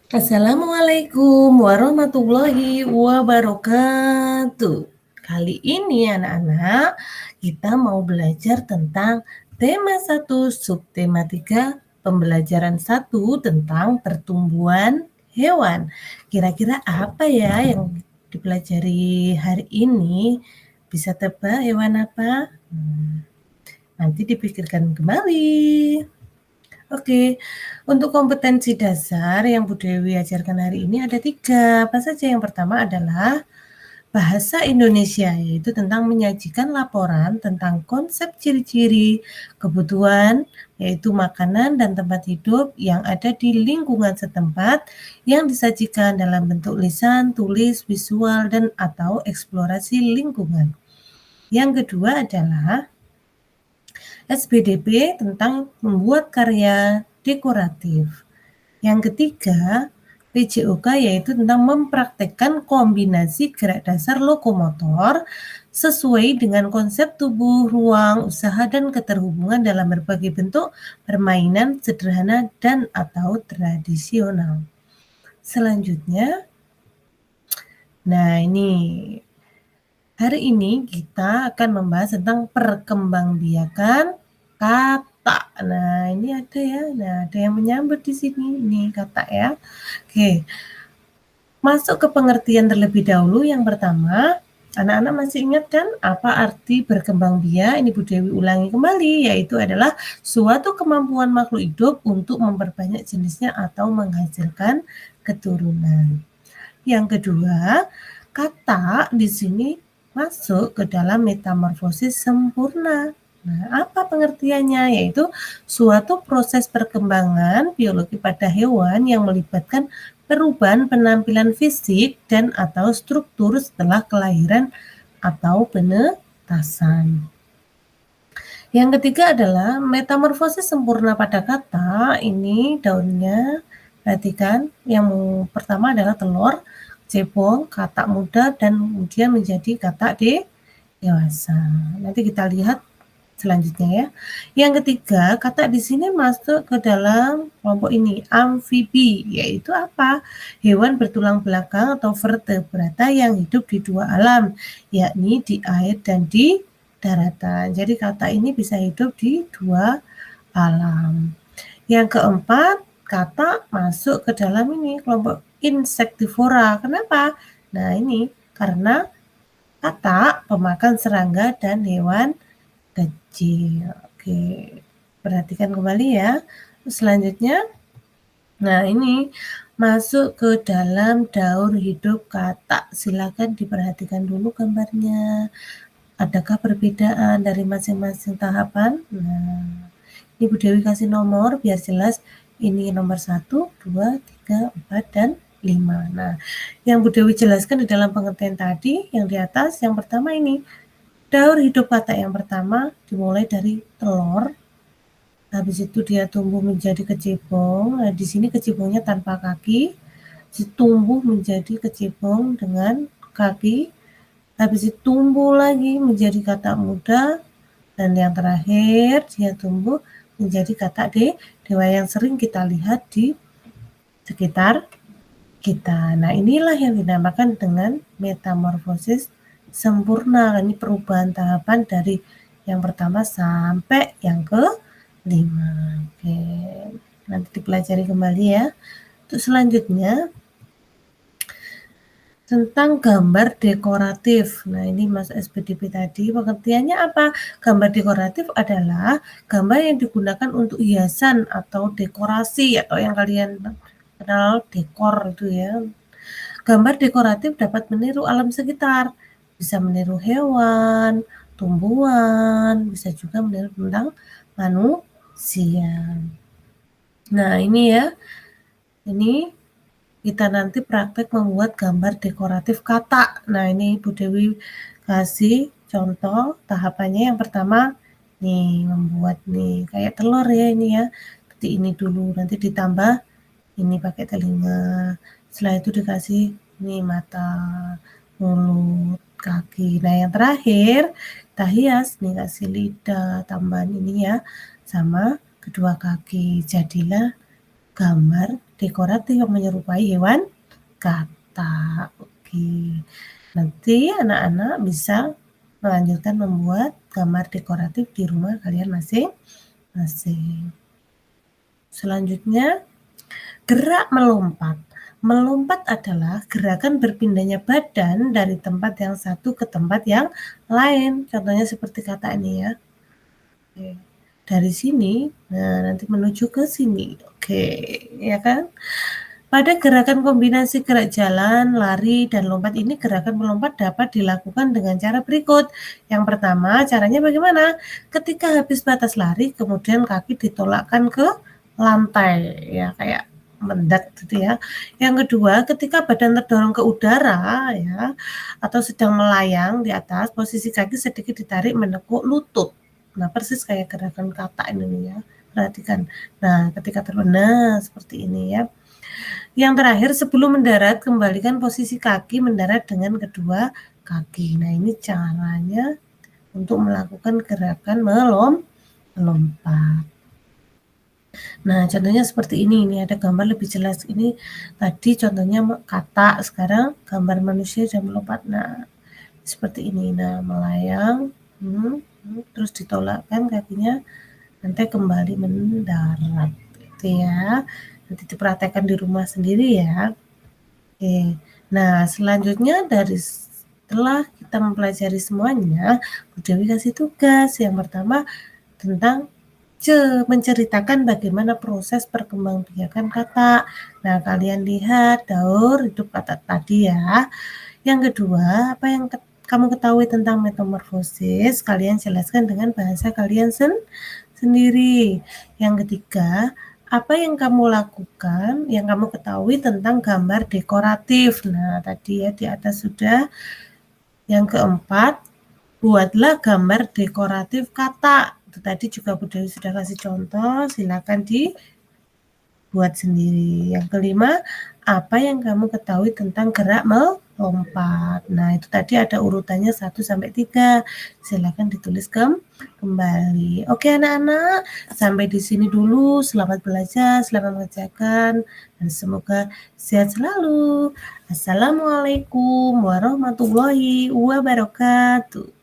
Assalamualaikum warahmatullahi wabarakatuh. Kali ini anak-anak, kita mau belajar tentang tema 1, subtema 3, pembelajaran 1 tentang pertumbuhan hewan. Kira-kira apa ya yang dipelajari hari ini? Bisa tebak hewan apa? Nanti dipikirkan kembali. Oke, untuk kompetensi dasar yang Bu Dewi ajarkan hari ini ada 3. Apa saja? Yang pertama adalah bahasa Indonesia, yaitu tentang menyajikan laporan tentang konsep ciri-ciri, kebutuhan, yaitu makanan dan tempat hidup yang ada di lingkungan setempat yang disajikan dalam bentuk lisan, tulis, visual, dan atau eksplorasi lingkungan. Yang kedua adalah SBDP tentang membuat karya dekoratif. Yang ketiga, PJOK yaitu tentang mempraktekkan kombinasi gerak dasar lokomotor sesuai dengan konsep tubuh, ruang, usaha, dan keterhubungan dalam berbagai bentuk permainan sederhana dan atau tradisional. Selanjutnya, nah ini hari ini kita akan membahas tentang perkembangbiakan kata. Nah, ini ada ya. Nah, ada yang menyambut di sini. Ini kata ya. Oke. Masuk ke pengertian terlebih dahulu. Yang pertama, anak-anak masih ingat kan apa arti berkembang biak? Ini Bu Dewi ulangi kembali, yaitu adalah suatu kemampuan makhluk hidup untuk memperbanyak jenisnya atau menghasilkan keturunan. Yang kedua, kata di sini masuk ke dalam metamorfosis sempurna. Nah, apa pengertiannya? Yaitu suatu proses perkembangan biologi pada hewan yang melibatkan perubahan penampilan fisik dan atau struktur setelah kelahiran atau penetasan. Yang ketiga adalah metamorfosis sempurna pada kata. Ini daunnya, perhatikan. Yang pertama adalah telur, cebong, katak muda, dan kemudian menjadi katak dewasa. Nanti kita lihat selanjutnya ya. Yang ketiga, katak di sini masuk ke dalam kelompok ini, amfibi, yaitu apa? Hewan bertulang belakang atau vertebrata yang hidup di dua alam, yakni di air dan di daratan. Jadi kata ini bisa hidup di dua alam. Yang keempat, kata masuk ke dalam ini kelompok insektivora. Kenapa? Nah, ini karena kata pemakan serangga dan hewan kecil. Oke, perhatikan kembali ya. Selanjutnya, nah ini masuk ke dalam daur hidup kata. Silakan diperhatikan dulu gambarnya. Adakah perbedaan dari masing-masing tahapan? Nah, ini Bu Dewi kasih nomor biar jelas. Ini nomor 1, 2, 3, 4, dan 5. Nah, yang Bu Dewi jelaskan di dalam pengertian tadi, yang di atas, yang pertama ini, daur hidup kata yang pertama dimulai dari telur, habis itu dia tumbuh menjadi kecebong. Nah, di sini kecebongnya tanpa kaki, tumbuh menjadi kecebong dengan kaki, habis itu tumbuh lagi menjadi katak muda, dan yang terakhir dia tumbuh menjadi katak dewa yang sering kita lihat di sekitar kita. Nah, inilah yang dinamakan dengan metamorfosis sempurna. Ini perubahan tahapan dari yang pertama sampai yang ke-5. Oke, nanti dipelajari kembali ya. Untuk selanjutnya, tentang gambar dekoratif. Nah, ini Mas SPDP tadi, pengertiannya apa? Gambar dekoratif adalah gambar yang digunakan untuk hiasan atau dekorasi, atau yang kalian kenal dekor itu ya. Gambar dekoratif dapat meniru alam sekitar, bisa meniru hewan, tumbuhan, bisa juga meniru tentang manusia. Nah, ini ya, ini kita nanti praktek membuat gambar dekoratif kata. Nah, ini Bu Dewi kasih contoh tahapannya. Yang pertama, nih membuat nih kayak telur ya ini ya. Seperti ini dulu, nanti ditambah ini pakai telinga. Setelah itu dikasih nih mata, mulut, kaki. Nah, yang terakhir kita hias nih, kasih lidah, tambahan ini ya, sama kedua kaki. Jadilah gambar dekoratif yang menyerupai hewan kata. Oke. Nanti anak-anak bisa melanjutkan membuat gambar dekoratif di rumah kalian masing-masing. Selanjutnya, gerak melompat. Melompat adalah gerakan berpindahnya badan dari tempat yang satu ke tempat yang lain. Contohnya seperti kata ini ya. Oke. Dari sini, nah nanti menuju ke sini. Oke, ya kan? Pada gerakan kombinasi gerak jalan, lari, dan lompat ini, gerakan melompat dapat dilakukan dengan cara berikut. Yang pertama, caranya bagaimana? Ketika habis batas lari, kemudian kaki ditolakkan ke lantai, ya kayak mendarat gitu ya. Yang kedua, ketika badan terdorong ke udara, ya, atau sedang melayang di atas, posisi kaki sedikit ditarik menekuk lutut. Nah, persis kayak gerakan kata ini ya. Perhatikan. Nah, ketika terbang, seperti ini ya. Yang terakhir, sebelum mendarat, kembalikan posisi kaki mendarat dengan kedua kaki. Nah, ini caranya untuk melakukan gerakan melompat. Nah, contohnya seperti ini ada gambar lebih jelas. Ini tadi contohnya kata, sekarang gambar manusia yang melompat. Nah, seperti ini. Nah, melayang, terus ditolakkan kakinya, nanti kembali mendarat. Gitu ya. Nanti dipraktekkan di rumah sendiri ya. Oke. Nah, selanjutnya setelah kita mempelajari semuanya, Bu Dewi kasih tugas. Yang pertama tentang menceritakan bagaimana proses perkembangbiakan kata. Nah, kalian lihat daur hidup kata tadi ya. Yang kedua, apa yang kamu ketahui tentang metamorfosis, kalian jelaskan dengan bahasa kalian sendiri. Yang ketiga, apa yang kamu lakukan, yang kamu ketahui tentang gambar dekoratif. Nah, tadi ya di atas sudah. Yang keempat, buatlah gambar dekoratif kata. Itu tadi juga Bu Dewi sudah kasih contoh, silakan dibuat sendiri. Yang kelima, apa yang kamu ketahui tentang gerak melompat. Nah, itu tadi ada urutannya 1 sampai 3. Silakan ditulis kembali. Oke, anak-anak, sampai di sini dulu. Selamat belajar, selamat mengerjakan, dan semoga sehat selalu. Assalamualaikum warahmatullahi wabarakatuh.